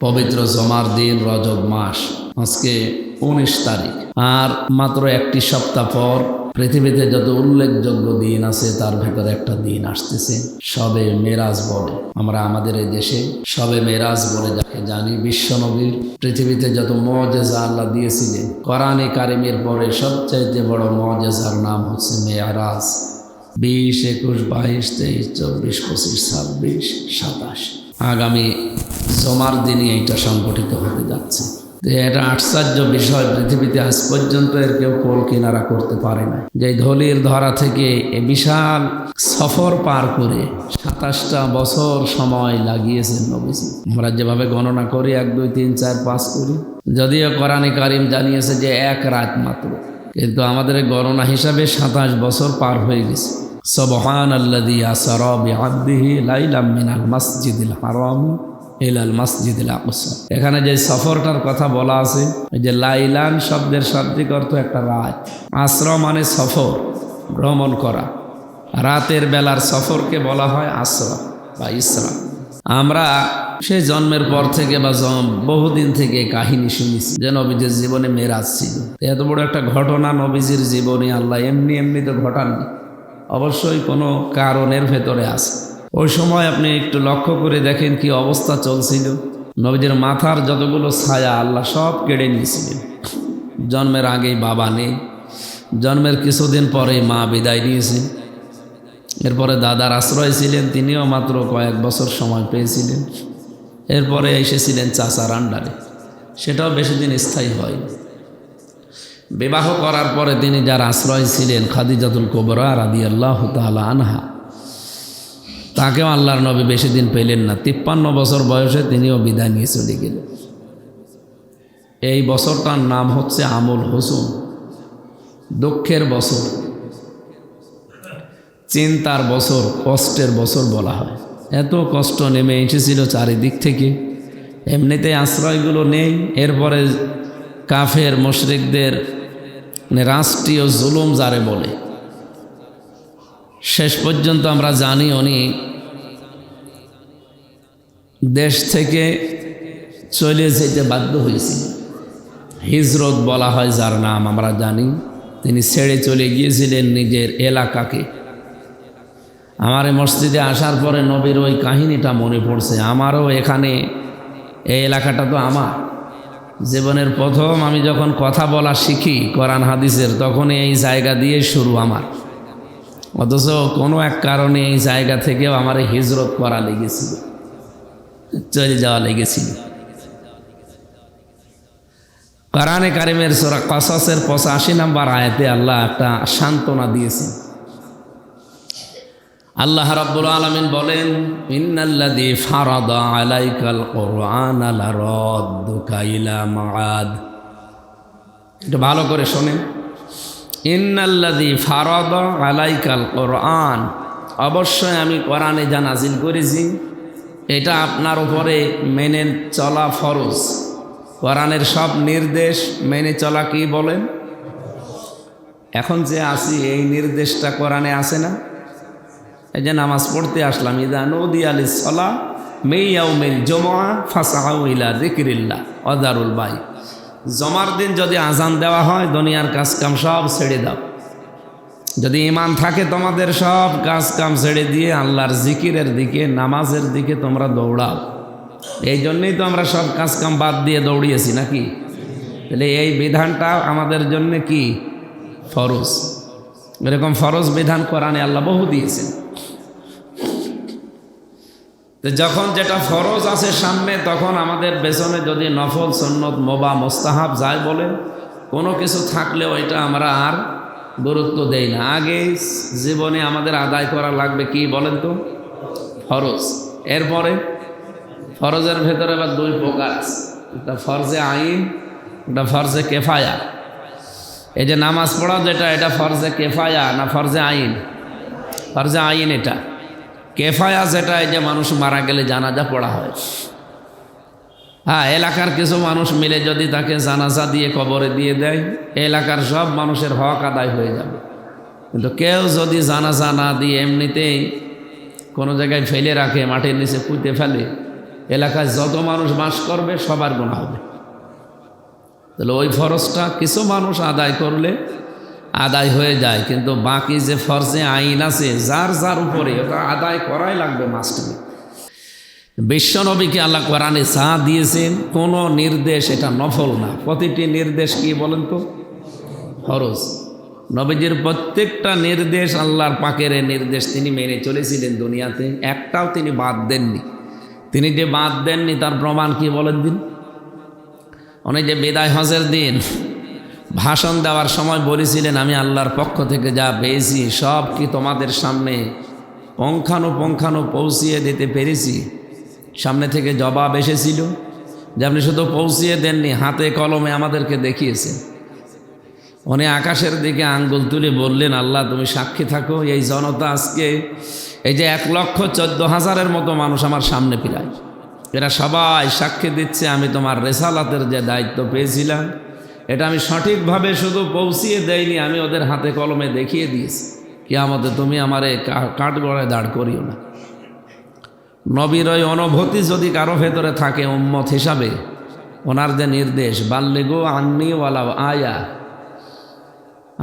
পবিত্র জমার দিন, রজব মাস। আজকে 19 তারিখ, আর মাত্র একটি সপ্তাহ পর পৃথিবীতে যত উল্লেখযোগ্য দিন আছে তার ভেতরে একটা দিন আসতেছে, শবে মেরাজ বলে। আমরা আমাদের এই দেশে শবে মেরাজ বলে যাকে জানি। বিশ্বনবীর পৃথিবীতে যত মুআজিজা আল্লাহ দিয়েছিলেন, কোরআনে কারিমের পরে সবচাইতে বড় মুআজিজার নাম হচ্ছে মেরাজ। 20, 21, 22, 23, 24, 25, 26, 27 আগামী জমার দিনই এইটা সংগঠিত হতে যাচ্ছে। এটা আশ্চর্য বিষয়, পৃথিবীতে আজ পর্যন্ত এর কেউ কোল কিনারা করতে পারে না। যে ধলির ধরা থেকে এ বিশাল সফর পার করে 27টা বছর সময় লাগিয়েছেন নবীজি। আমরা যেভাবে গণনা করি 1, 2, 3, 4, 5 করি, যদিও কোরআনে কারিম জানিয়েছে যে 1 রাত মাত্র, কিন্তু আমাদের গণনা হিসাবে 27 বছর পার হয়ে গেছে। সুবহানাল্লাযী আসরা বিআবদিহি লাইলাম মিনাল মাসজিদিল হারাম ইলাল মাসজিদিল আকসা। এখানে যে সফরটার কথা বলা আছে, এই যে লাইলান শব্দের শাব্দিক অর্থ একটা রাত, আসরা মানে সফর, ভ্রমণ করা। রাতের বেলার সফরকে বলা হয় আসরা বা ইসরা। আমরা সে জন্মের পর থেকে বা বহুদিন থেকে কাহিনী শুনেছি যে নবীজির জীবনে মেরাজ ছিল। এত বড় একটা ঘটনা নবীজির জীবনে আল্লাহ এমনি এমনি তো ঘটাননি, অবশ্যই কোনো কারণের ভেতরে আছে। ওই সময় আপনি একটু লক্ষ্য করে দেখেন কি অবস্থা চলছিল। নবীজির মাথার যতগুলো ছায়া আল্লাহ সব কেড়ে নিয়েছিলেন। জন্মের আগেই বাবা নেই, জন্মের কিছুদিন পরেই মা বিদায় নিয়েছেন। এরপরে দাদার আশ্রয় ছিলেন, তিনিও মাত্র কয়েক বছর সময় পেয়েছিলেন। এরপরে এসেছিলেন চাচার আন্ডারে, সেটাও বেশি দিন স্থায়ী হয়নি। বিবাহ করার পরে তিনি যার আশ্রয় ছিলেন খাদিজাতুল কুবরা রাদিয়াল্লাহু তাআলা আনহা, তাকেও আল্লাহর নবী বেশি দিন পেলেন না। 53 বছর বয়সে তিনিও বিদায় নিয়ে চলে গেলেন। এই বছরটার নাম হচ্ছে আমুল হুজুন, দুঃখের বছর, চিন্তার বছর, কষ্টের বছর বলা হয়। এত কষ্ট নেমে এসেছিল চারিদিক থেকে, এমনিতে আশ্রয়গুলো নেই। এরপরে কাফের মুশরিকদের রাষ্ট্রীয় জুলুম যারে বলে, শেষ পর্যন্ত আমরা জানি উনি দেশ থেকে চলে যেতে বাধ্য হয়েছিল। হিজরত বলা হয় যার নাম আমরা জানি। তিনি ছেড়ে চলে গিয়েছিলেন নিজের এলাকাকে। আমার এই মসজিদে আসার পরে নবীর ওই কাহিনীটা মনে পড়ছে। আমারও এখানে এই এলাকাটা তো আমার জীবনের প্রথম আমি যখন কথা বলা শিখি কোরআন হাদিসের, তখন এই জায়গা দিয়ে শুরু আমার। অথচ কোনো এক কারণে এই জায়গা থেকেও আমার হিজরত করা লেগেছিল, চলে যাওয়া লেগেছিল। কোরআনে কারিমের সূরা কসসের 85 নম্বর আয়াতে আল্লাহ একটা সান্ত্বনা দিয়েছেন। আল্লাহ রাব্বুল আলামিন বলেন, ইন্নাল্লাযী ফারাদা আলাইকাল কুরআনা লারাদ্দুকা ইলা মাআদ। এটা ভালো করে শোনেন। ইন্নাল্লাযী ফারাদা আলাইকাল কুরআন, অবশ্যই আমি কোরআনে যা নাজিল করেছি এটা আপনার উপরে মেনে চলা ফরজ। কোরআনের সব নির্দেশ মেনে চলা কি বলেন? এখন যে আসি এই নির্দেশটা কোরআনে আছে না? এই যে নামাজ পড়তে আসলাম, ইযা নুদিয়া লিস-সালাহ মিন ইয়াউমিল জুমআহ ফাসআউ ইলা যিকরিল্লাহ ওয়া যারুল বাই। জমার দিন যদি আজান দেওয়া হয়, দুনিয়ার কাজ কাম সব ছেড়ে দাও। যদি ঈমান থাকে তোমাদের, সব কাজ কাম ছেড়ে দিয়ে আল্লাহর জিকিরের দিকে, নামাজের দিকে তোমরা দৌড়াও। এই জন্যই তো আমরা সব কাজ কাম বাদ দিয়ে দৌড়িয়েছি নাকি? তাহলে এই বিধানটা আমাদের জন্য কি ফরজ। এরকম ফরজ বিধান কোরআনে আল্লাহ বহু দিয়েছেন। তো যখন যেটা ফরজ আছে সামনে, তখন আমাদের পেছনে যদি নফল, সুন্নত, মুবাহ, মুস্তাহাব যাই বলেন, কোনো কিছু থাকলেও এটা আমরা আর গুরুত্ব দেই না। আগে জীবনে আমাদের আদায় করা লাগবে কি বলেন তো? ফরজ। এরপরে ফরজের ভেতরে আবার 2 প্রকার আছে, একটা ফরজে আইন, একটা ফরজে কেফায়া। এই যে নামাজ পড়া যেটা, এটা ফরজে কেফায়া না ফরজে আইন? ফরজে আইন। এটা কেফায়া যেটা, এই যে মানুষ মারা গেলে জানাজা পড়া হয়। হ্যাঁ, এলাকার কিছু মানুষ মিলে যদি তাকে জানাজা দিয়ে কবরে দিয়ে দেয়, এলাকার সব মানুষের হক আদায় হয়ে যাবে। কিন্তু কেউ যদি জানাজা না দিয়ে এমনিতেই কোনো জায়গায় ফেলে রাখে, মাটির নিচে পুঁতে ফেলে, এলাকায় যত মানুষ বাস করবে সবার গুনাহ হবে। তাহলে ওই ফরজটা কিছু মানুষ আদায় করলে আদায় হয়ে যায়, কিন্তু বাকি যে ফরজে আইন আছে যার যার উপরে ওটা আদায় করাই লাগবে মাস্টার। বিশ্বনবীকে আল্লাহ কোরআনে যা দিয়েছেন কোনো নির্দেশ এটা নফল না, প্রতিটি নির্দেশ কি বলেন তো ফরজ। নবীজির প্রত্যেকটা নির্দেশ আল্লাহর পাকের নির্দেশ তিনি মেনে চলেছিলেন দুনিয়াতে, একটাও তিনি বাদ দেননি। তিনি যে বাদ দেননি তার প্রমাণ কি বলেন দিন। উনি যে বিদায় হজের দিন ভাষণ দেওয়ার সময় বলেছিলেন, আমি আল্লাহর পক্ষ থেকে যা পেয়েছি সব কি তোমাদের সামনে পুঙ্খানুপুঙ্খানু পৌঁছিয়ে দিতে পেরেছি। সামনে থেকে জবাব এসেছিল যে আপনি শুধু পৌঁছিয়ে দেননি, হাতে কলমে আমাদেরকে দেখিয়েছেন। উনি আকাশের দিকে আঙ্গুল তুলে বললেন, আল্লাহ তুমি সাক্ষী থাকো, এই জনতা আজকে এই যে 1,14,000-এর মতো মানুষ আমার সামনে প্রায়, এরা সবাই সাক্ষী দিচ্ছে আমি তোমার রেসালাতের যে দায়িত্ব পেয়েছিলাম এটা আমি সঠিকভাবে শুধু পৌঁছিয়ে দেইনি, আমি ওদের হাতে কলমে দেখিয়ে দিয়েছি। কিয়ামতে তুমি আমারে কাঠগড়ায় দাঁড় করিও না। নবীর ওই অনুভূতি যদি কারো ভেতরে থাকে উম্মত হিসাবে, ওনার যে নির্দেশ বাল্লিগু আন্নি ওয়ালাউ আয়া,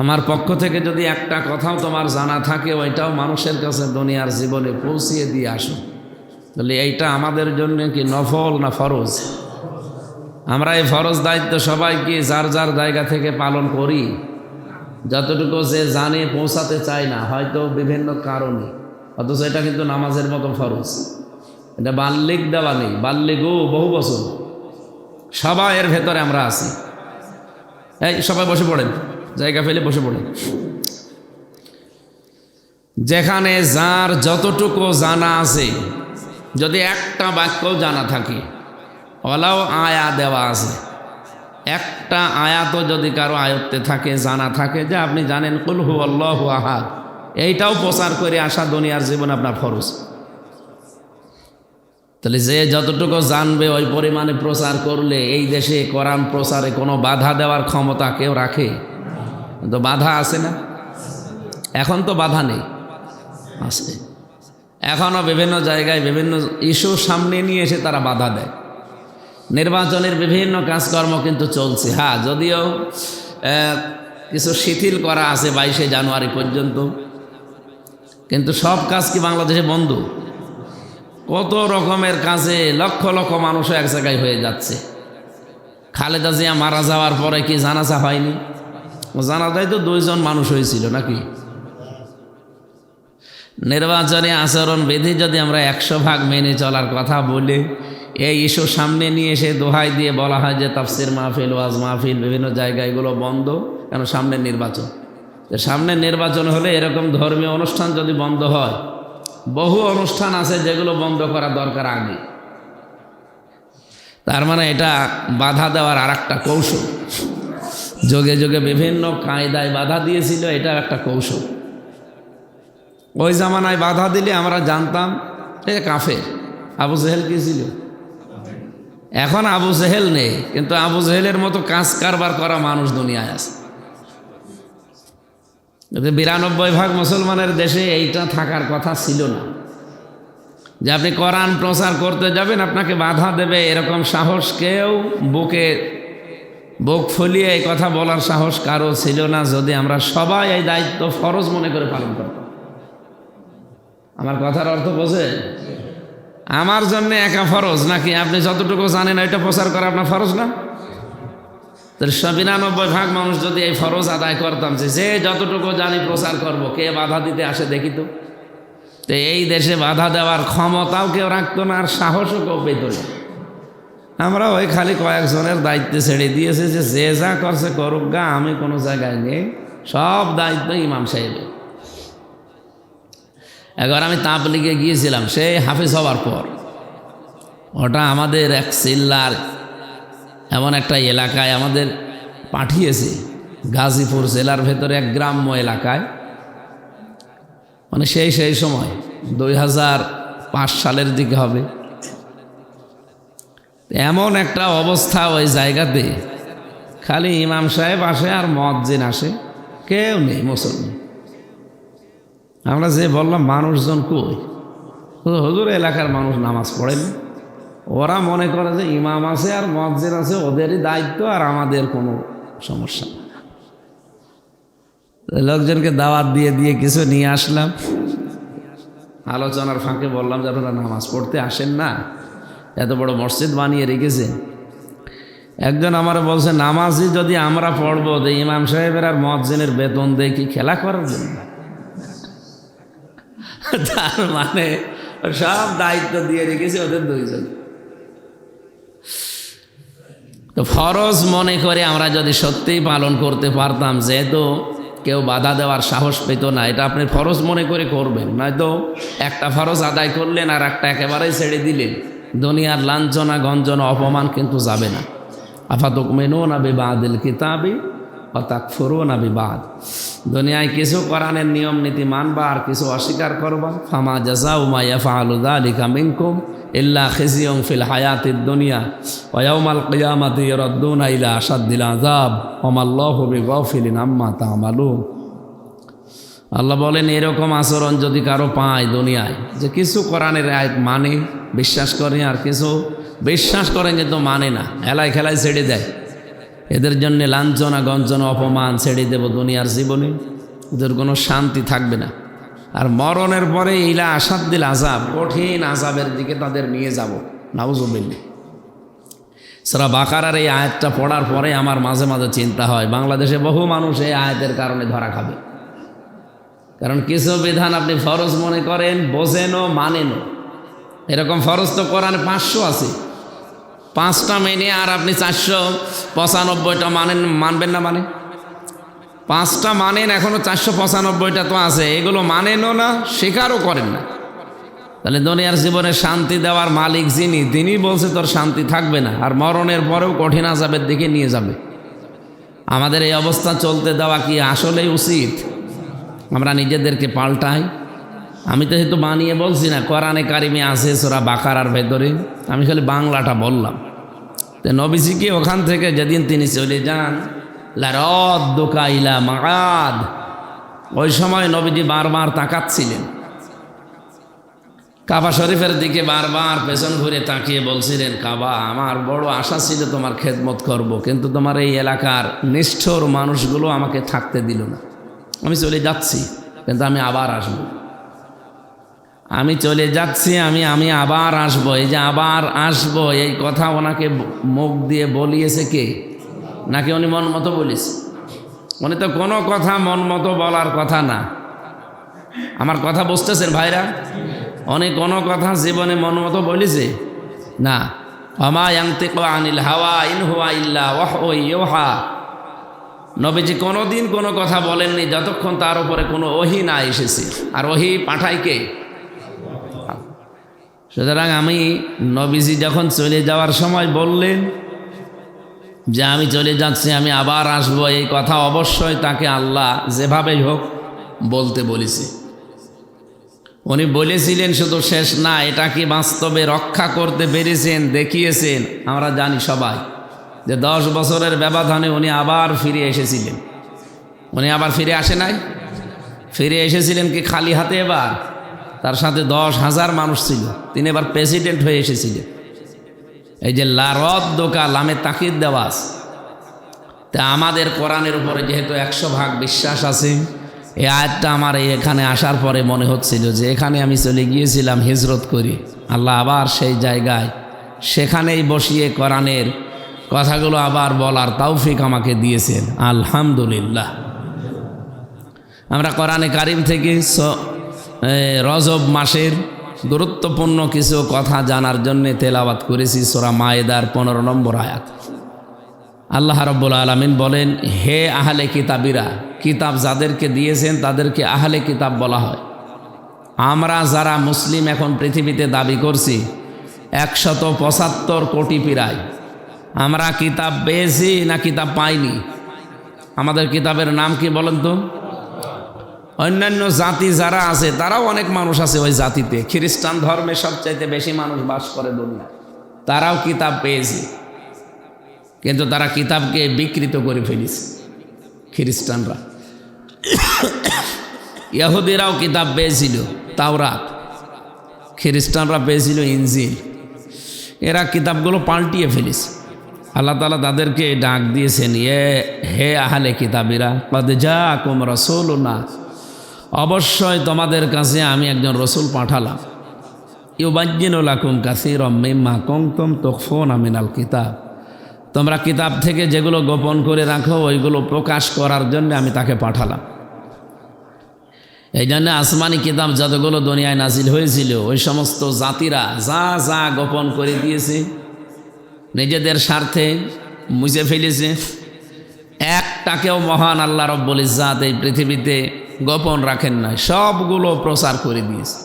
আমার পক্ষ থেকে যদি একটা কথাও তোমার জানা থাকে ওইটাও মানুষের কাছে দুনিয়ার জীবনে পৌঁছিয়ে দিয়ে আসো, তাহলে এইটা আমাদের জন্য কি নফল না ফরজ? আমরা এই ফরজ দায়িত্ব সবাই কি যার যার জায়গা থেকে পালন করি? যতটুকু যে জানে পৌঁছাতে চায় না হয়তো বিভিন্ন কারণে, অথচ এটা কিন্তু নামাজের মতো ফরজ। এটা বাল্লিগ দেওয়া নেই, বাল্লিগু বহু বছর সবাই এর ভেতরে আমরা আছি। এই সবাই বসে পড়েন, জায়গা ফেলে বসে পড়েন। যেখানে যার যতটুকু জানা আছে, যদি একটা বাক্যও জানা থাকে, ওলাও আয়া দেওয়া আছে, একটা আয়াতও যদি কারো আয়ত্তে থাকে, জানা থাকে, যে আপনি জানেন কুল হু আল্লাহু আহাদ, এইটাও প্রচার করে আসা দুনিয়ার জীবন আপনার ফরজ। তাহলে যে যতটুকু জানবে ওই পরিমাণে প্রচার করলে এই দেশে কোরআন প্রচারে কোনো বাধা দেওয়ার ক্ষমতা কেউ রাখে? তো বাধা আছে না? এখন তো বাধা নেই, আছে। এখনও বিভিন্ন জায়গায় বিভিন্ন ইস্যু সামনে নিয়ে এসে তারা বাধা দেয়। নির্বাচনের বিভিন্ন কাজকর্ম কিন্তু চলছে, হ্যাঁ, যদিও কিছু শিথিল করা আছে 22শে জানুয়ারি পর্যন্ত, কিন্তু সব কাজ কি বাংলাদেশে বন্ধ? কত রকমের কাজে লক্ষ লক্ষ মানুষ এক জায়গায় হয়ে যাচ্ছে। খালেদা জিয়া মারা যাওয়ার পরে কি জানাজা হয়নি? জানাজায় তো 2 জন মানুষ হয়েছিল নাকি? নির্বাচনী আচরণ বিধি যদি আমরা 100% মেনে চলার কথা বলে এই ইস্যু সামনে নিয়ে এসে দোহাই দিয়ে বলা হয় যে তাফসির মাহফিল, ওয়াজ মাহফিল বিভিন্ন জায়গায় এগুলো বন্ধ, কেন সামনে নির্বাচন। সামনে নির্বাচন হলে এরকম ধর্মীয় অনুষ্ঠান যদি বন্ধ হয়, বহু অনুষ্ঠান আছে যেগুলো বন্ধ করা দরকার আগে। তার মানে এটা বাধা দেওয়ার আর একটা কৌশল। যোগে যোগে বিভিন্ন কায়দায় বাধা দিয়েছিল, এটা একটা কৌশল। ওই জামানায় বাধা দিলে আমরা জানতাম এটা কাফের। আবু জেহেল কি ছিল? এখন আবু জেহেল নেই, কিন্তু আবু জেহেলের মতো কাজ কারবার করা মানুষ দুনিয়ায় আছে। 92% মুসলমানের দেশে এইটা থাকার কথা ছিল না, যে আপনি কোরআন প্রচার করতে যাবেন আপনাকে বাধা দেবে, এরকম সাহস কেউ বুক ফুলিয়ে এই কথা বলার সাহস কারো ছিল না, যদি আমরা সবাই এই দায়িত্ব ফরজ মনে করে পালন করতাম। আমার কথার অর্থ বোঝে? আমার জন্য একা ফরজ নাকি আপনি যতটুকু জানেন এটা প্রচার করা আপনার ফরজ না? তো 92% মানুষ যদি এই ফরজ আদায় করতাম, যে যতটুকু জানি প্রচার করব, কে বাধা দিতে আসে দেখি তো। এই দেশে বাধা দেওয়ার ক্ষমতাও কেউ রাখতো না, আর সাহসও কেউ পেত না। আমরা ওই খালি কয়েকজনের দায়িত্বে ছেড়ে দিয়েছে, যে যা করছে করুক গা, আমি কোনো জায়গায় নেই, সব দায়িত্ব ইমাম সাহেবের। একবার আমি তাবলিগে গিয়েছিলাম, সেই হাফিজ হওয়ার পর। ওটা আমাদের এক সিল্লার এমন একটা এলাকায় আমাদের পাঠিয়েছে, গাজীপুর জেলার ভেতরে এক গ্রাম্য এলাকায়, মানে সেই সময় 2005 সালের দিকে হবে। এমন একটা অবস্থা ওই জায়গাতে, খালি ইমাম সাহেব আসে আর মুয়াজ্জিন আসে, কেউ নেই মুসলমান। আমরা যে বললাম মানুষজন কই? হুজুর এলাকার মানুষ নামাজ পড়েন, ওরা মনে করে যে ইমাম আছে আর মুয়াজ্জিন আছে, ওদেরই দায়িত্ব, আর আমাদের কোনো সমস্যা না। লোকজনকে দাওয়াত দিয়ে দিয়ে কিছু নিয়ে আসলাম। আলোচনার ফাঁকে বললাম যে আপনারা নামাজ পড়তে আসেন না, এত বড় মসজিদ বানিয়ে রেখেছেন। একজন আমার বলছে, নামাজই যদি আমরা পড়বো, যে ইমাম সাহেবের আর মুয়াজ্জিনের বেতন দেয় কি খেলা করার জন্য? তার মানে সব দায়িত্ব দিয়ে রেখেছে ওদের দুইজন। তো ফরজ মনে করে আমরা যদি সত্যিই পালন করতে পারতাম, যেহেতু কেউ বাধা দেওয়ার সাহস পেত না, এটা আপনি ফরজ মনে করে করবেন, নয়তো একটা ফরজ আদায় করলেন আর একটা একেবারেই ছেড়ে দিলেন, দুনিয়ার লাঞ্ছনা গঞ্জনা অপমান কিন্তু যাবে না। আফাতুমিনুনা বিবাদিল কিতাবি ওয়া তাকফুরুনা বিবাদ, দুনিয়ায় কিছু কোরআনের নিয়ম নীতি মানবা আর কিছু অস্বীকার করবা। ফামা জাযাউ মা ইয়াফআলু যালিকা মিনকুম ইল্লা খিজিয়ুন ফিল হায়াতিদ দুনিয়া ওয়া ইয়াউমাল কিয়ামাতি ইউরাদ্দুনা ইলা আশাদ্দিল আযাব ওয়া মাল্লাহু বিগাফিলিন আম্মা তা'মালুন। আল্লাহ বলেন, এরকম আচরণ যদি কারো পায় দুনিয়ায়, যে কিছু কোরআনের আয়াত মানে বিশ্বাস করে আর কিছু বিশ্বাস করেন কিন্তু মানে না, এলাই খেলায় ছেড়ে দেয়, এদের জন্য লাঞ্ছনা গঞ্জনা অপমান ছেড়ে দেব দুনিয়ার জীবনে, ওদের কোনো শান্তি থাকবে না। আর মরণের পরে ইলা আশাদ্দিল আযাব, কঠিন আযাবের দিকে তাদের নিয়ে যাব। নাউযুবিল্লাহ। সূরা বাকারার এই আয়াতটা পড়ার পরে আমার মাঝে মাঝে চিন্তা হয়, বাংলাদেশে বহু মানুষ এই আয়াতের কারণে ধরা খাবে। কারণ কিছু বিধান আপনি ফরজ মনে করেন, বোঝেনও মানেনও। এরকম ফরজ তো কোরআনে 500 আছে, 5টা মেনে আর আপনি 495টা মানবেন না? মানে 5টা মানেন, এখনো 495টা তো আছে, এগুলো মানেনও না, স্বীকারও করেন না। তাহলে দুনিয়ার জীবনে শান্তি দেওয়ার মালিক যিনি, তিনি বলছে তোর শান্তি থাকবে না, আর মরণের পরেও কঠিন আযাবের দিকে নিয়ে যাবে। আমাদের এই অবস্থা চলতে দেওয়া কি আসলেই উচিত? আমরা নিজেদেরকে পাল্টাই। আমি তো যেহেতু বানিয়ে বলছি না, কোরআনে কারিমে আছে সূরা বাকারার ভেতরে, আমি খালি বাংলাটা বললাম। তো নবীজিকে ওখান থেকে যেদিন তিনি চলে যান, লারাদ্দুকা ইলা মাআদ, ওই সময় নবীজি বারবার তাকাচ্ছিলেন কাবা শরীফের দিকে, বারবার পেছন ঘুরে তাকিয়ে বলছিলেন, কাবা, আমার বড় আশা ছিল তোমার খেদমত করব, কিন্তু তোমার এই এলাকার নিষ্ঠুর মানুষগুলো আমাকে থাকতে দিল না। আমি চলে যাচ্ছি, কিন্তু আমি আবার আসব। আমি চলে যাচ্ছি, আমি আবার আসব। এই যে আবার আসব, এই কথা ওনাকে মুখ দিয়ে বলিয়েছে কে? নাকি উনি মন মতো বলিস? উনি তো কোনো কথা মন মতো বলার কথা না। আমার কথা বুঝতেছেন ভাইরা? উনি কোনো কথা জীবনে মন মতো বলিছে না। ওমা ইয়ানতিকু আনিল হাওয়া ইন হুয়া ইল্লা ওয়াহয়ু ইউহা। নবীজি কোনোদিন কোনো কথা বলেননি যতক্ষণ তার উপরে কোনো ওহী না এসেছে। আর ওহী পাঠায় কে? সুতরাং আমি নবীজি যখন চলে যাওয়ার সময় বললেন যে আমি চলে যাচ্ছি, আমি আবার আসব, এই কথা অবশ্যই তাকে আল্লাহ যেভাবেই হোক বলতে বলেছে। উনি বলেছিলেন শুধু শেষ না, এটা কি বাস্তবে রক্ষা করতে পেরেছেন, দেখিয়েছেন। আমরা জানি সবাই যে 10 বছরের ব্যবধানে উনি আবার ফিরে এসেছিলেন। উনি আবার ফিরে আসে নাই? ফিরে এসেছিলেন কি খালি হাতে? এবার তার সাথে 10,000 মানুষ ছিল। তিনি এবার প্রেসিডেন্ট হয়ে এসেছিলেন। এই যে লারাদ্দুকা, লামে তাকিদ দেওয়া আছে। তা আমাদের কোরআনের উপরে যেহেতু 100% বিশ্বাস আছে, এই আয়াতটা আমার এখানে আসার পরে মনে হচ্ছিল যে এখানে আমি চলে গিয়েছিলাম হিজরত করি, আল্লাহ আবার সেই জায়গায় সেখানেই বসিয়ে কোরআনের কথাগুলো আবার বলার তৌফিক আমাকে দিয়েছেন, আলহামদুলিল্লাহ। আমরা কোরআনে কারিম থেকে রজব মাসের গুরুত্বপূর্ণ কিছু কথা জানার জন্য তেলাওয়াত করেছি সূরা মায়েদার 15 নম্বর আয়াত। আল্লাহ রাব্বুল আলামিন বলেন, হে আহলে কিতাবিরা, কিতাব যাদেরকে দিয়েছেন তাদেরকে আহলে কিতাব বলা হয়। আমরা যারা মুসলিম এখন পৃথিবীতে দাবি করছি 175 কোটি প্রায়, আমরা কিতাব পেয়েছি না কিতাব পাইনি? আমাদের কিতাবের নাম কি বলেন তো? অন্যান্য জাতি যারা আছে তারাও অনেক মানুষ আছে ওই জাতিতে। খ্রিস্টান ধর্মে সবচাইতে বেশি মানুষ বাস করে দুনিয়ায়, তারাও কিতাব পেয়েছে, কিন্তু তারা কিতাবকে বিকৃত করে ফেলেছে। খ্রিস্টানরা, ইহুদিরাও কিতাব পেয়েছিল তাওরাত, খ্রিস্টানরা পেয়েছিল ইনজিল। এরা কিতাবগুলো পাল্টিয়ে ফেলেছে। আল্লাহ তাআলা তাদেরকে ডাক দিয়েছেন, হে আহলে কিতাবিরা, কদ জাআকুম রাসূলুনা, অবশ্যই তোমাদের কাছে আমি একজন রসুল পাঠালাম। ইউবায়্যিনু লাকুম কাসীরাম মিম্মা কুনতুম তুখফুনা মিনাল কিতাব, তোমরা কিতাব থেকে যেগুলো গোপন করে রাখো ওইগুলো প্রকাশ করার জন্য আমি তাকে পাঠালাম। এই জন্য আসমানি কিতাব যতগুলো দুনিয়ায় নাজিল হয়েছিল ওই সমস্ত জাতিরা যা যা গোপন করে দিয়েছে, নিজেদের স্বার্থে মুছে ফেলেছে, একটাকেও মহান আল্লাহ রব্বুল ইজ্জাত এই পৃথিবীতে গোপন রাখেন নাই, সবগুলো প্রচার করে দিয়েছে।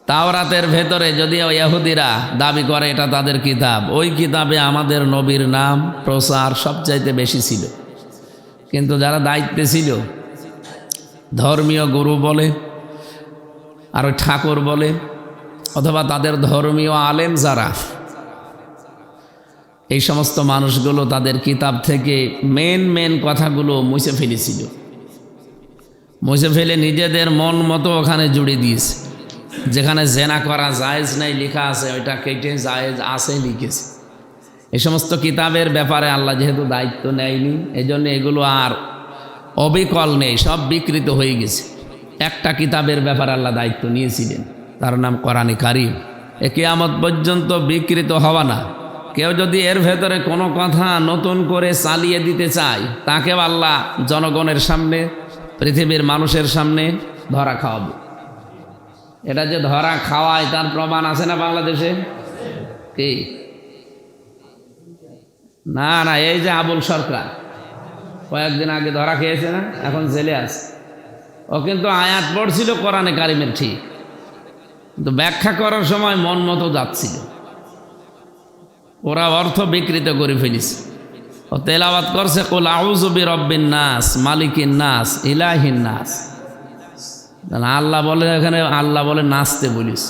তাওরাতের ভেতরে যদিও ইহুদিরা দাবি করে এটা তাদের কিতাব, ওই কিতাবে আমাদের নবীর নাম প্রচার সবচাইতে বেশি ছিল। কিন্তু যারা দায়িত্বে ছিল, ধর্মীয় গুরু বলে আর ঠাকুর বলে, অথবা তাদের ধর্মীয় আলেম যারা, এই সমস্ত মানুষগুলো তাদের কিতাব থেকে মেন কথাগুলো মুছে ফেলেছিল। মুছে ফেলে নিজেদের মন মতো ওখানে জুড়ে দিয়েছে। যেখানে জেনা করা জায়েজ নাই লেখা আছে, ওইটা কেটে জায়েজ আছে লিখেছে। এই সমস্ত কিতাবের ব্যাপারে আল্লাহ যেহেতু দায়িত্ব নেয়নি, এই জন্য এগুলো আর অবিকল নেই, সব বিকৃত হয়ে গেছে। একটা কিতাবের ব্যাপারে আল্লাহ দায়িত্ব নিয়েছিলেন, তার নাম কোরআনে কারীম। এ কিয়ামত পর্যন্ত বিকৃত হওয়া না। কেউ যদি এর ভেতরে কোনো কথা নতুন করে চালিয়ে দিতে চায়, তাকেও আল্লাহ জনগণের সামনে, পৃথিবীর মানুষের সামনে ধরা খাওয়াবে। এটা যে ধরা খাওয়ায় তার প্রমাণ আছে না বাংলাদেশে? কি না, এই যে আবুল সরকার কয়েকদিন আগে ধরা খেয়েছে না, এখন জেলে আছে। ও কিন্তু আয়াত পড়ছিল কোরআনে কারিমের ঠিক, কিন্তু ব্যাখ্যা করার সময় মন মতো যাচ্ছিল। ওরা অর্থ বিকৃত করে ফেলিছে। ও তেলাওয়াত করছে, কুল আউযু বিরাব্বিন নাস, মালিকিন নাস, ইলাহিন নাস। আল্লাহ বলে, এখানে আল্লাহ বলে নাচতে বলিস,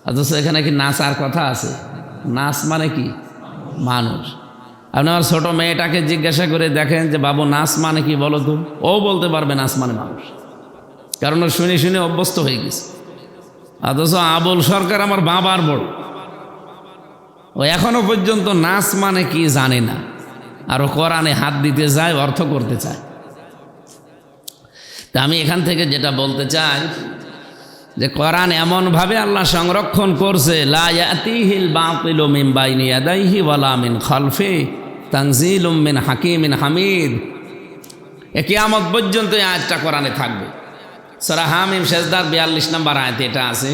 অথচ এখানে কি নাচার কথা আছে? নাচ মানে কি? মানুষ। আপনি আমার ছোট মেয়েটাকে জিজ্ঞাসা করে দেখেন যে বাবু নাচ মানে কি বলো তো, ও বলতে পারবে নাচ মানে মানুষ, কারণ ও শুনে শুনে অভ্যস্ত হয়ে গেছে। অথচ আবুল সরকার আমার বাবার বড়, ও এখনো পর্যন্ত নাচ মানে কি জানে না, আর ও কোরআনে হাত দিতে যায়, অর্থ করতে চায়। তা আমি এখান থেকে যেটা বলতে চাই যে কোরআন এমনভাবে আল্লাহ সংরক্ষণ করছে, লা ইয়াতিহিল বাতিলু মিন বাইনি ইয়াদাইহি ওয়ালা মিন খালফি তানজিলুম মিন হাকিমিন হামিদ। এ কিয়ামত পর্যন্ত এই আয়াতটা কোরআনে থাকবে। সূরা হামিম সেজদার 42 নম্বর আয়াতে এটা আছে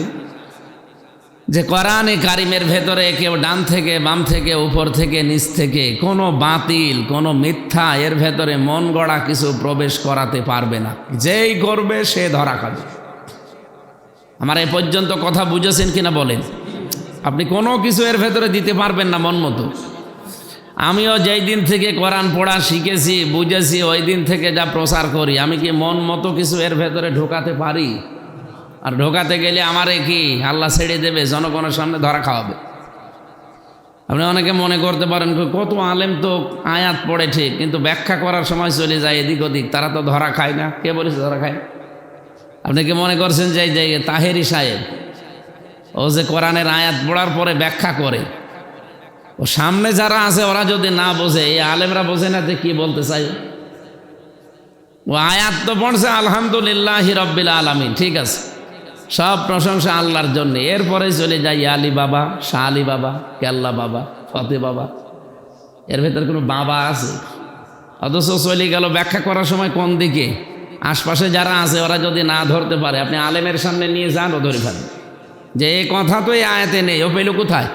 যে কোরআনে কারিমের ভেতরে কেউ ডান থেকে বাম থেকে উপর থেকে নিচ থেকে কোনো বাতিল, কোনো মিথ্যা এর ভেতরে মন গড়া কিছু প্রবেশ করাতে পারবে না। যেই করবে সে ধরা খাবে। আমার এই পর্যন্ত কথা বুঝেছেন কিনা বলেন? আপনি কোনো কিছু এর ভেতরে দিতে পারবেন না মন মতো। আমিও যেই দিন থেকে কোরআন পড়া শিখেছি, বুঝেছি, ওই দিন থেকে যা প্রচার করি, আমি কি মন মতো কিছু এর ভেতরে ঢোকাতে পারি? আর ঢোকাতে গেলে আমারে কি আল্লাহ ছেড়ে দেবে, জনগণের সামনে ধরা খাওয়াবে? আপনি অনেকে মনে করতে পারেন কত আলেম তো আয়াত পড়ে ঠিক, কিন্তু ব্যাখ্যা করার সময় চলে যায় এদিক ওদিক, তারা তো ধরা খায় না। কে বলেছে ধরা খায়? আপনি কি মনে করছেন যে তাহেরি সাহেব ও যে কোরআনের আয়াত পড়ার পরে ব্যাখ্যা করে, ও সামনে যারা আছে ওরা যদি না বোঝে, এই আলেমরা বোঝে না যে কি বলতে চাই? ও আয়াত তো পড়ছে আলহামদুলিল্লাহি রাব্বিল আলামিন, ঠিক আছে, সব প্রশংসা আল্লাহর জন্য। এরপরে চলে যায় আলী বাবা, শাহ আলী বাবা, কেল্লা বাবা, ফতে বাবা, এর ভেতর কোনো বাবা আছে? অথচ চলে গেল ব্যাখ্যা করার সময় কোন দিকে? আশপাশে যারা আছে ওরা যদি না ধরতে পারে, আপনি আলেমের সামনে নিয়ে যান, ও ধরে ফেলেন যে এই কথা তো এই আয়াতে নেই, ও পেল কোথায়?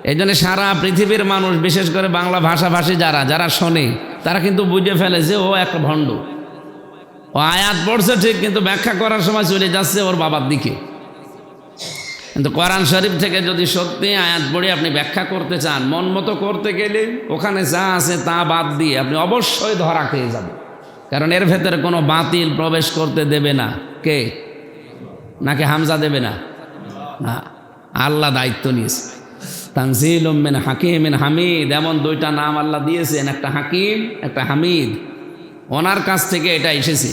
এই জন্য সারা পৃথিবীর মানুষ, বিশেষ করে বাংলা ভাষাভাষী যারা শোনে, তারা কিন্তু বুঝে ফেলে যে ও একটা ভণ্ড। ও আয়াত পড়ছে ঠিক, কিন্তু ব্যাখ্যা করার সময় চলে যাচ্ছে ওর বাবার দিকে। কিন্তু কোরআন শরীফ থেকে যদি সত্যি আয়াত পড়ে আপনি ব্যাখ্যা করতে চান, মন মতো করতে গেলে ওখানে যা আছে তা বাদ দিয়ে আপনি অবশ্যই ধরা খেয়ে যাবেন। কারণ এর ভেতরে কোনো বাতিল প্রবেশ করতে দেবে না। কে? নাকি হামজা দেবে না? না, আল্লাহ দায়িত্ব নিয়েছে। তানজিলুম মিন হাকিমিন হামিদ, এমন দুইটা নাম আল্লাহ দিয়েছেন, একটা হাকিম, একটা হামিদ। ওনার কাছ থেকে এটা এসেছে।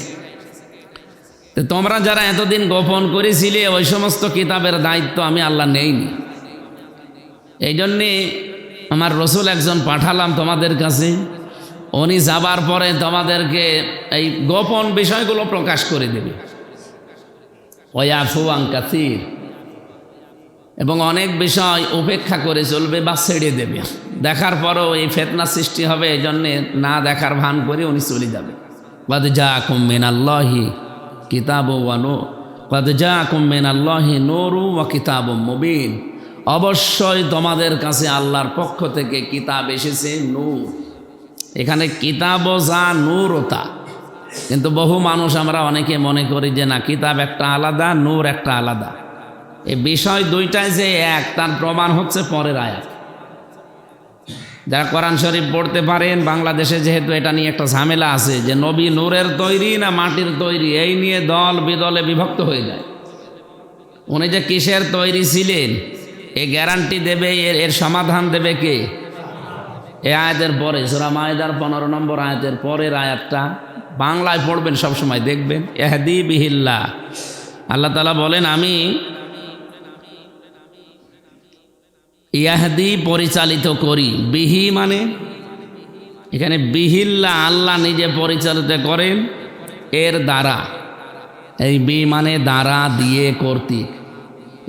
তো তোমরা যারা এতদিন গোপন করেছিলে ওই সমস্ত কিতাবের দায়িত্ব আমি আল্লাহ নেইনি। এই জন্যে আমার রসুল একজন পাঠালাম তোমাদের কাছে, উনি যাবার পরে তোমাদেরকে এই গোপন বিষয়গুলো প্রকাশ করে দেবে। ওয়াফু আন কাসীর, এবং অনেক বিষয় উপেক্ষা করে চলবে বা ছেড়ে দেবে। দেখার পরও এই ফিতনা সৃষ্টি হবে, এই জন্যে না দেখার ভান করে উনি চলে যাবে। ক্বাদ জাআকুম মিনাল্লাহি কিতাবুন ওয়া নূর, ক্বাদ জাআকুম মিনাল্লাহি নূরুন ওয়া কিতাবুম মুবিন। অবশ্যই তোমাদের কাছে আল্লাহর পক্ষ থেকে কিতাব এসেছে, নূর। এখানে কিতাবও যা, নূরও তা। কিন্তু বহু মানুষ আমরা অনেকে মনে করি যে না, কিতাব একটা আলাদা, নূর একটা আলাদা। এই বিষয় দুইটাই যে এক, তার প্রমাণ হচ্ছে পরের আয়াত। যারা কোরআন শরীফ পড়তে পারেন, বাংলাদেশে যেহেতু এটা নিয়ে একটা ঝামেলা আছে যে নবী নূরের তৈরি না মাটির তৈরি, এই নিয়ে দল বিদলে বিভক্ত হয়ে যায়। উনি যে কিসের তৈরি ছিলেন এই গ্যারান্টি দেবে, এর সমাধান দেবে কে? এই আয়াতের পরে সূরা মায়েদার 15 নম্বর আয়াতের পরের আয়াতটা বাংলায় পড়বেন, সবসময় দেখবেন। ইহদি বিহিল্লাহ, আল্লাহ তাআলা বলেন আমি ইয়াহদি পরিচালিত করি। বিহি মানে এখানে বিহিল্লা, আল্লাহ নিজে পরিচালিত করেন এর দ্বারা। এই বি মানে দ্বারা, দিয়ে, কর্তৃক।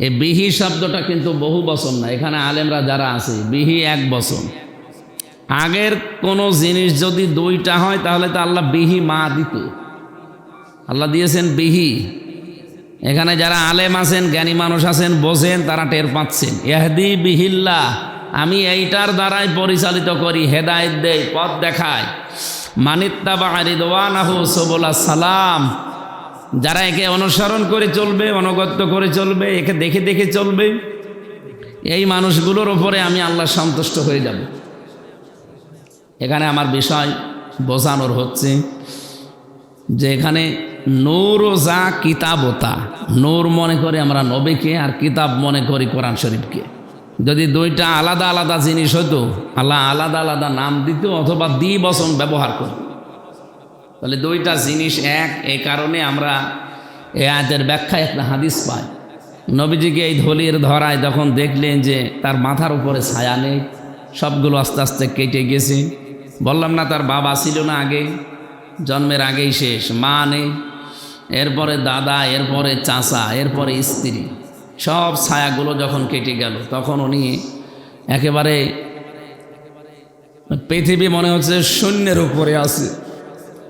এই বিহি শব্দটা কিন্তু বহু বচন না, এখানে আলেমরা যারা আছে বিহি এক বচন। আগের কোনো জিনিস যদি দুইটা হয় তাহলে তো আল্লাহ বিহি মা দিত, আল্লাহ দিয়েছেন বিহি। এখানে যারা আলেম আছেন, জ্ঞানী মানুষ আছেন, বোঝেন, তারা টের পাচ্ছেন। ইহদি বিহিল্লাহ, আমি এইটার দ্বারাই পরিচালিত করি, হেদায়েত দেই, পথ দেখায়। মানিত্তাবা রিদওয়ানাহু সুবুলাস সালাম, যারা একে অনুসরণ করে চলবে, অনুগত্য করে চলবে, একে দেখে দেখে চলবে, এই মানুষগুলোর ওপরে আমি আল্লাহ সন্তুষ্ট হয়ে যাব। এখানে আমার বিষয় বোঝানোর হচ্ছে যে এখানে নূর ও যা, কিতাবতা। নূর মনে করি আমরা নবীকে, আর কিতাব মনে করি কোরআন শরীফকে। যদি দুইটা আলাদা আলাদা জিনিস হতো, আল্লাহ আলাদা আলাদা নাম দিত অথবা দ্বিবচন ব্যবহার করত, তাহলে দুইটা জিনিস এক। এই কারণে আমরা এই আয়াতের ব্যাখ্যায় একটা হাদিস পাই। নবীজিকে এই ধলির ধরায় তখন দেখলেন যে তার মাথার উপরে ছায়া নেই, সবগুলো আস্তে আস্তে কেটে গেছে। বললাম না তার বাবা ছিল না আগে, জন্মের আগেই শেষ, মা নেই, এরপরে দাদা, এরপরে চাচা, এরপরে স্ত্রী, সব ছায়াগুলো যখন কেটে গেল তখন উনি একেবারে পৃথিবী মনে হচ্ছে শূন্যের উপরে আছে।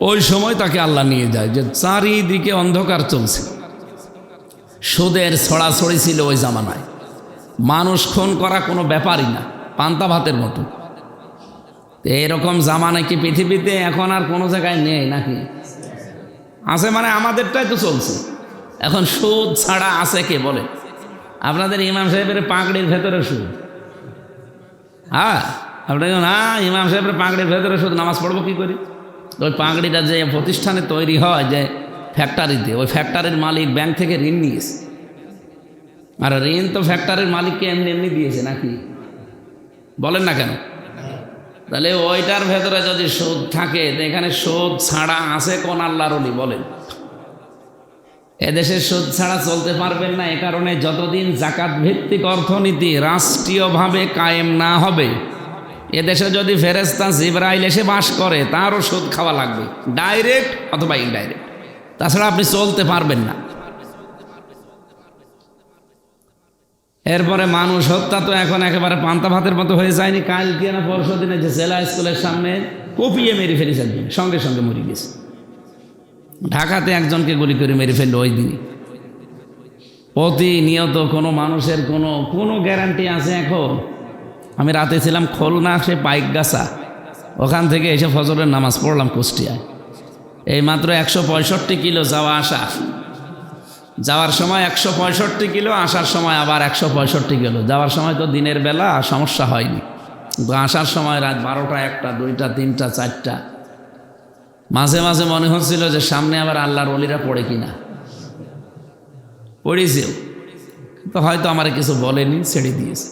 ওই সময় তাকে আল্লাহ নিয়ে যায়, যে চারিদিকে অন্ধকার চলছে। সুদের ছড়াছড়ি ছিল ওই জামানায়, মানুষ খুন করা কোনো ব্যাপারই না, পান্তা ভাতের মতো। এরকম জামানা কি পৃথিবীতে এখন আর কোনো জায়গায় নেই নাকি? আছে মানে আমাদেরটাই তো চলছে। এখন সুদ ছাড়া আছে কে বলে? আপনাদের ইমাম সাহেবের পাগড়ির ভেতরে সুদ। হ্যাঁ, আপনি ইমাম সাহেবের পাগড়ির ভেতরে সুদ, নামাজ পড়বো কী করি? ওই পাগড়িটা যে প্রতিষ্ঠানে তৈরি হয়, যে ফ্যাক্টরিতে, ওই ফ্যাক্টরির মালিক ব্যাংক থেকে ঋণ নিয়েছে। আর ঋণ তো ফ্যাক্টরির মালিককে এমনি এমনি দিয়েছে নাকি? বলেন না কেন? তাহলে ওইটার ভেতরে যদি সুদ থাকে, এখানে সুদ ছাড়া আছে কোন আল্লাহর ওলি বলেন? এদেশে সুদ ছাড়া চলতে পারবেন না। এ কারণে যতদিন জাকাত ভিত্তিক অর্থনীতি রাষ্ট্রীয়ভাবে কায়েম না হবে, এদেশে যদি ফেরেশতা জিবরাইল এসে বাস করে, তারও সুদ খাওয়া লাগবে, ডাইরেক্ট অথবা ইনডাইরেক্ট। তাছাড়া আপনি চলতে পারবেন না। এরপরে মানুষ হত্যা তো এখন একেবারে পান্তা ভাতের মতো হয়ে যায়নি? কালকে না পরশু দিনে যে জেলা স্কুলের সামনে কুপিয়ে মেরে ফেলেছে একজন, সঙ্গে সঙ্গে মরে গেছে। ঢাকাতে একজনকে গুলি করে মেরে ফেললো ওই দিনই। প্রতিনিয়ত কোনো মানুষের কোনো গ্যারান্টি আছে এখন? আমি রাতে ছিলাম খুলনা, সে পাইকগাছা, ওখান থেকে এসে ফজরের নামাজ পড়লাম কুষ্টিয়ায়। এই মাত্র 165 কিলো যাওয়া আসা। যাওয়ার সময় 165 কিলো, আসার সময় আবার 165 কিলো। যাওয়ার সময় তো দিনের বেলা সমস্যা হয়নি, কিন্তু আসার সময় রাত 12টা, 1টা, 2টা, 3টা, 4টা। মাঝে মাঝে মনে হচ্ছিল যে সামনে আবার আল্লাহর ওলিরা পড়ে কিনা। পড়েছেও তো, হয়তো আমার কিছু বলেনি, ছেড়ে দিয়েছে।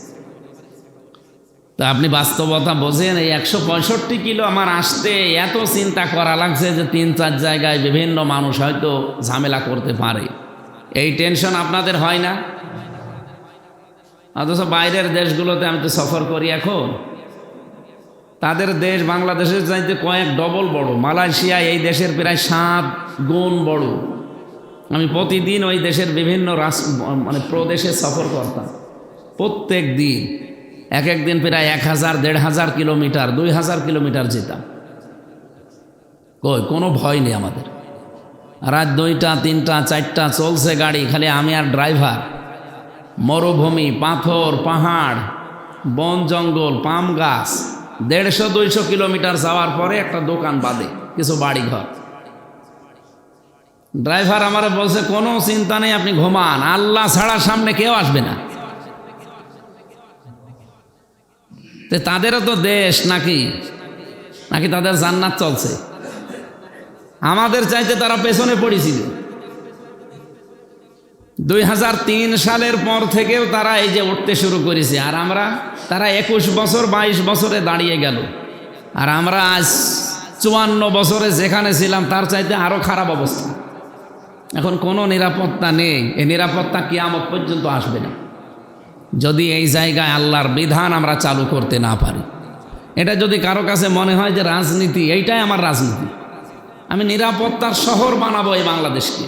তা আপনি বাস্তবতা বোঝেন, এই 165 কিলো আমার আসতে এত চিন্তা করা লাগছে যে 3-4 জায়গায় বিভিন্ন মানুষ হয়তো ঝামেলা করতে পারে। এই টেনশন আপনাদের হয় না? অথচ বাইরের দেশগুলোতে আমি তো সফর করি এখন, তাদের দেশ বাংলাদেশের চাইতে কয়েক ডবল বড়। মালয়েশিয়া এই দেশের প্রায় 7 গুণ বড়। আমি প্রতিদিন ওই দেশের বিভিন্ন মানে প্রদেশে সফর করতাম। প্রত্যেক দিন এক এক দিন প্রায় 1000, 1500 কিলোমিটার, 2000 কিলোমিটার যেতাম। কোনো ভয় নেই আমাদের। রাত 2টা, 3টা, 4টা চলছে গাড়ি, খালি আমি আর ড্রাইভার। মরুভূমি, পাথর, পাহাড়, বন জঙ্গল, পাম গাছ, 150-200 কিলোমিটার যাওয়ার পরে একটা দোকান বাদে কিছু বাড়ি ঘর। ড্রাইভার আমার বলছে কোনো চিন্তা নেই, আপনি ঘুমান, আল্লাহ ছাড়া সামনে কেউ আসবে না। তাদেরও তো দেশ নাকি নাকি তাদের জান্নাত চলছে? আমাদের চাইতে তারা পেছনে পড়েছিল। 2003 সালের পর থেকেও তারা এই যে উঠতে শুরু করেছে, আর তারা 21 বছর 22 বছরে দাঁড়িয়ে গেল, আর আমরা আজ 54 বছরে যেখানে ছিলাম তার চাইতে আরো খারাপ অবস্থা। এখন কোনো নিরাপত্তা নেই। এই নিরাপত্তা কিয়ামত পর্যন্ত আসবে না যদি এই জায়গায় আল্লাহর বিধান আমরা চালু করতে না পারি। এটা যদি কারো কাছে মনে হয় যে রাজনীতি, এইটাই আমার রাজনীতি, আমি নিরাপত্তার শহর বানাবো এই বাংলাদেশকে।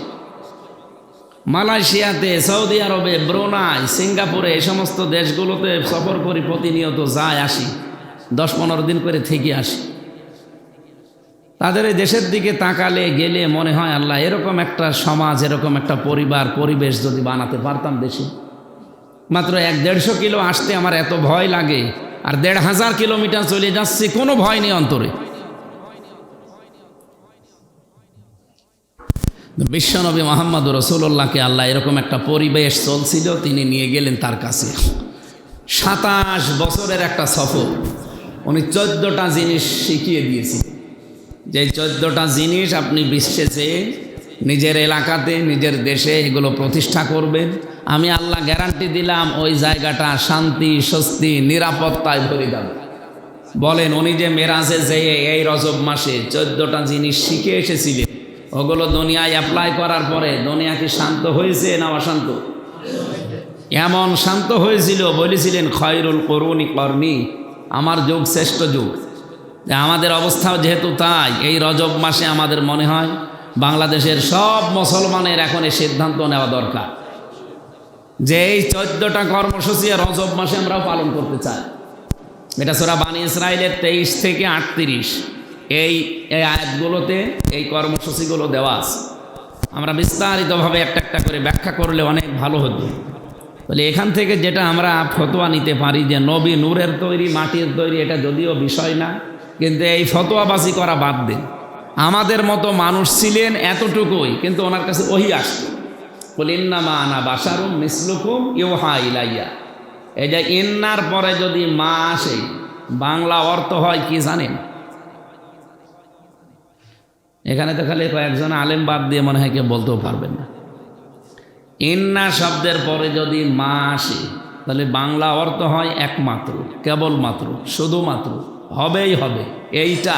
মালয়েশিয়াতে, সৌদি আরবে, ব্রুনাই, সিঙ্গাপুরে, এই সমস্ত দেশগুলোতে সফর করি, প্রতিনিয়ত যাই আসি, 10-15 দিন করে থেকে আসি। তাদের এই দেশের দিকে তাকালে গেলে মনে হয় আল্লাহ এরকম একটা সমাজ, এরকম একটা পরিবেশ যদি বানাতে পারতাম দেশে। মাত্র 100-150 কিলো আসতে আমার এত ভয় লাগে, আর 1500 কিলোমিটার চলে যাচ্ছি, কোনো ভয় নেই অন্তরে। বিশ্বনবী মুহাম্মদ রাসূলুল্লাহকে আল্লাহ এরকম একটা পরিবেশ চলছিল, তিনি নিয়ে গেলেন তার কাছে। 27 বছরের একটা সফর, উনি 14টা জিনিস শিখিয়ে দিয়েছি, যে 14টা জিনিস আপনি বিশ্বেছে নিজের এলাকাতে, নিজের দেশে এগুলো প্রতিষ্ঠা করবেন। আমি আল্লাহ গ্যারান্টি দিলাম ওই জায়গাটা শান্তি, স্বস্তি, নিরাপত্তায় ভরে যাবে। বলেন, উনি যে মেরাজে যেয়ে এই রজব মাসে 14টা জিনিস শিখে এসেছিলেন, ওগুলো দুনিয়ায় অ্যাপ্লাই করার পরে দুনিয়া কি শান্ত হয়েছে না অশান্ত? এমন শান্ত হয়েছিল, বলেছিলেন খয়রুল কুরুনি করনি, আমার যুগ শ্রেষ্ঠ যুগ। আমাদের অবস্থাও যেহেতু তাই, এই রজব মাসে আমাদের মনে হয় বাংলাদেশের সব মুসলমানের এখন এই সিদ্ধান্ত নেওয়া দরকার যে এই 14টা কর্মসূচি রজব মাসে আমরাও পালন করতে চাই। এটা সূরা বানী ইসরাইলের 23 থেকে 38 এই আয়াতগুলোতে এই কর্মসূচিগুলো দেওয়া আছে। আমরা বিস্তারিতভাবে একটা একটা করে ব্যাখ্যা করলে অনেক ভালো হতো। বলে এখান থেকে যেটা আমরা ফতোয়া নিতে পারি যে নবী নূরের তৈরি, মাটির তৈরি, এটা যদিও বিষয় না, কিন্তু এই ফতোয়াবাজি করা বাদ দিন। আমাদের মতো মানুষ ছিলেন এতটুকুই, কিন্তু ওনার কাছে ওহী আসতো, বলে ইন্নামা আনা বাশারুম মিসলুকুম ইউহা ইলাইয়া। এই যে ইন্নার পরে যদি মা আসে, বাংলা অর্থ হয় কি জানেন? এখানে তো খালি কয়েকজন আলেম বাদ দিয়ে মনে হয় কেউ বলতেও পারবেন না। ইন্না শব্দের পরে যদি মা আসে, তাহলে বাংলা অর্থ হয় একমাত্র, কেবলমাত্র, শুধুমাত্র, হবেই হবে, এইটা,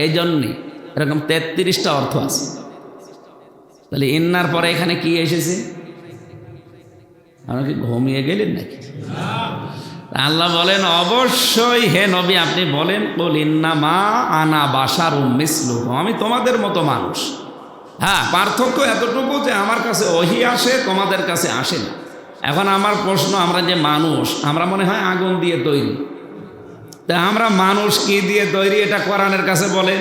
এই জন্যে। এরকম 33টা অর্থ আছে। তাহলে ইন্নার পরে এখানে কি এসেছে? আপনারা কি ঘুমিয়ে গেলেন নাকি? আল্লাহ বলেন অবশ্যই হে নবী আপনি বলেন, কুল ইন্নামা আনা বাশারুম মিসলুকুম, আমি তোমাদের মতো মানুষ। হ্যাঁ, পার্থক্য এতটুকু যে আমার কাছে ওহী আসে, তোমাদের কাছে আসে না। এখন আমার প্রশ্ন, আমরা যে মানুষ, আমরা মনে হয় আগুন দিয়ে তৈরি, তা আমরা মানুষ কি দিয়ে তৈরি? এটা কোরআনের কাছে বলেন,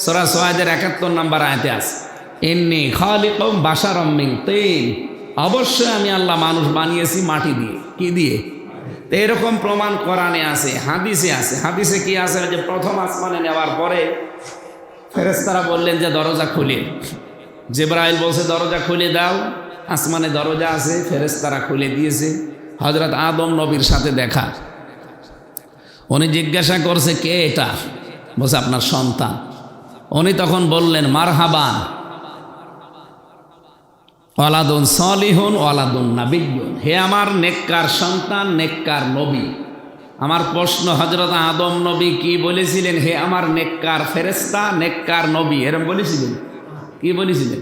সূরা সুআদের 71 নম্বর আয়াতে আছে, ইন্নী খালিকুম বাশারাম মিন তিন, অবশ্যই আমি আল্লাহ মানুষ বানিয়েছি মাটি দিয়ে। কি দিয়ে? তো এরকম প্রমাণ কোরআনে আছে, হাদিসে আছে। হাদিসে কি আছে? যে প্রথম আসমানে নেওয়ার পরে ফেরেশতারা বললেন যে দরজা খুলে, জিবরাইল বলছে দরজা খুলে দাও। আসমানে দরজা আছে, ফেরেশতারা খুলে দিয়েছে। হযরত আদম নবীর সাথে দেখা, উনি জিজ্ঞাসা করছে কে এটা? বলছে আপনার সন্তান। উনি তখন বললেন মারহাবান, ওয়ালাদুন সলিহুন ওয়ালাদুন নাবিয়্যুন, হে আমার নেককার সন্তান, নেককার নবী। আমার প্রশ্ন, হযরত আদম নবী কি বলেছিলেন? হে আমার নেককার ফেরেশতা, নেককার নবী, এরকম বলেছিলেন? কি বলেছিলেন?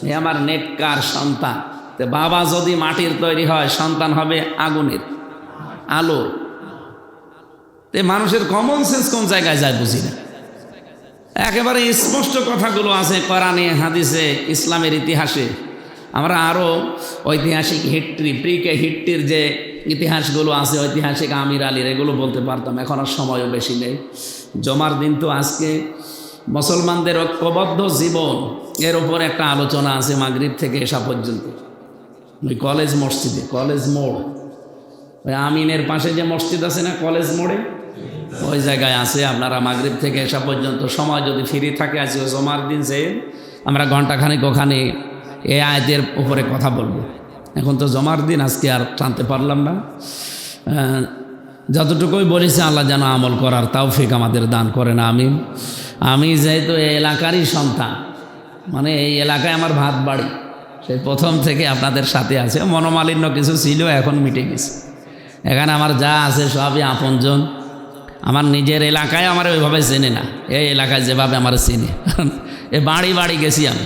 হে আমার নেককার সন্তান। তো বাবা যদি মাটির তৈরি হয়, সন্তান হবে আগুনের। আলো। তে মানুষের কমন সেন্স কোন জায়গায় যায় বুঝি না। একেবারে স্পষ্ট কথাগুলো আছে কোরআনে, হাদিসে, ইসলামের ইতিহাসে। আমরা আরও ঐতিহাসিক হিস্ট্রি, প্রিকে হিস্ট্রির যে ইতিহাসগুলো আছে, ঐতিহাসিক আমির আলীর, এগুলো বলতে পারতাম। এখন আর সময়ও বেশি নেই। জমার দিন তো আজকে মুসলমানদের ঐক্যবদ্ধ জীবন এর উপর একটা আলোচনা আছে মাগরিব থেকে এশা পর্যন্ত। ওই কলেজ মসজিদে, কলেজ মোড়, ওই আমিনের পাশে যে মসজিদ আছে না কলেজ মোড়ে, ওই জায়গায় আছে। আপনারা মাগরিব থেকে এশা পর্যন্ত সময় যদি ফ্রি থাকে, আজকে জমার দিন যে আমরা ঘন্টাখানেক ওখানে এই আয়াতের উপরে কথা বলবো। এখন তো জমার দিন, আজকে আর টানতে পারলাম না। যতটুকুই বলেছি আল্লাহ যেন আমল করার তৌফিক আমাদের দান করেন, আমিন। আমি যেহেতু এই এলাকারই সন্তান, মানে এই এলাকায় আমার ভাত বাড়ি, সেই প্রথম থেকে আপনাদের সাথে আছে। মনোমালিন্য কিছু ছিল, এখন মিটে গেছে। এখানে আমার যা আছে সবই আপনজন। আমার নিজের এলাকায় আমার ওইভাবে চেনে না, এই এলাকায় যেভাবে আমার চেনে। এ বাড়ি বাড়ি গেছি আমি।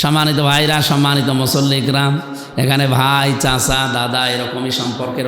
সম্মানিত ভাইরা, সম্মানিত মুসল্লি ইকরাম, এখানে ভাই, চাচা, দাদা এরকমই সম্পর্কের